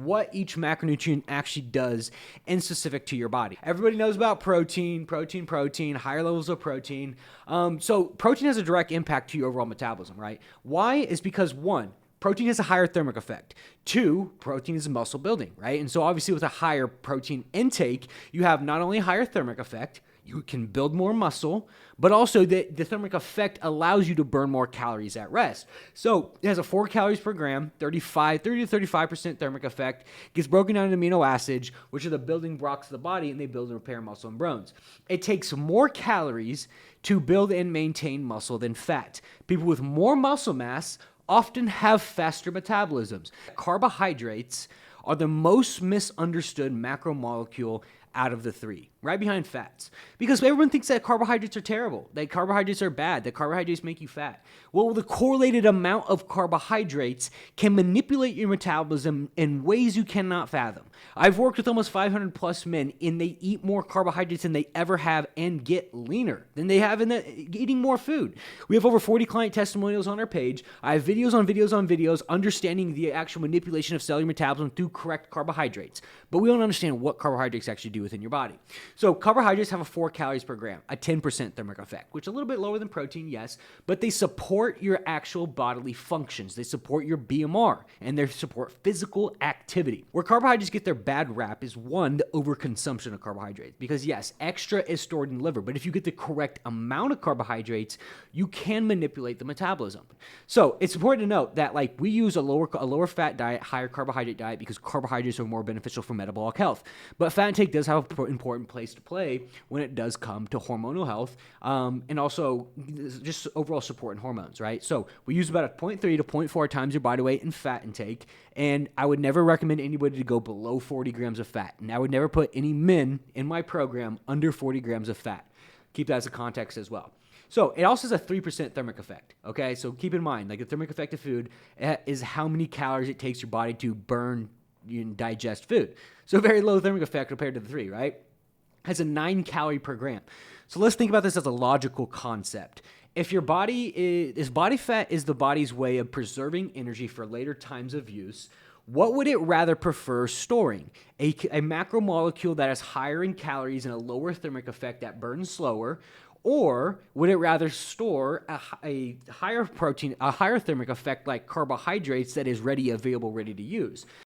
what each macronutrient actually does and specific to your body. Everybody knows about protein, higher levels of protein. So protein has a direct impact to your overall metabolism, right? Why? Is because one, protein has a higher thermic effect. Two, protein is muscle building, right? And so obviously with a higher protein intake, you have not only a higher thermic effect, you can build more muscle, but also the thermic effect allows you to burn more calories at rest. So it has a 4 calories per gram, 30 to 35% thermic effect, gets broken down into amino acids, which are the building blocks of the body, and they build and repair muscle and bones. It takes more calories to build and maintain muscle than fat. People with more muscle mass often have faster metabolisms. Carbohydrates are the most misunderstood macromolecule out of the three, right behind fats. Because everyone thinks that carbohydrates are terrible, that carbohydrates are bad, that carbohydrates make you fat. Well, the correlated amount of carbohydrates can manipulate your metabolism in ways you cannot fathom. I've worked with almost 500 plus men, and they eat more carbohydrates than they ever have and get leaner than they have in eating more food. We have over 40 client testimonials on our page. I have videos on videos on videos understanding the actual manipulation of cellular metabolism through correct carbohydrates. But we don't understand what carbohydrates actually do within your body. So carbohydrates have a 4 calories per gram, a 10% thermic effect, which is a little bit lower than protein, yes, but they support your actual bodily functions. They support your BMR, and they support physical activity. Where carbohydrates get their bad rap is one, the overconsumption of carbohydrates. Because yes, extra is stored in the liver, but if you get the correct amount of carbohydrates, you can manipulate the metabolism. So it's important to note that like we use a lower fat diet, higher carbohydrate diet because carbohydrates are more beneficial for metabolic health. But fat intake does have an important place to play when it does come to hormonal health, and also just overall support in hormones, right? So we use about a 0.3 to 0.4 times your body weight in fat intake, and I would never recommend anybody to go below 40 grams of fat, and I would never put any men in my program under 40 grams of fat. Keep that as a context as well. So it also has a 3% thermic effect, okay? So keep in mind, like the thermic effect of food is how many calories it takes your body to burn and digest food. So very low thermic effect compared to the 3, right? Has a 9 calorie per gram. So let's think about this as a logical concept. If your body body fat is the body's way of preserving energy for later times of use, what would it rather prefer storing? A macromolecule that is higher in calories and a lower thermic effect that burns slower, or would it rather store a higher protein, a higher thermic effect like carbohydrates that is ready to use?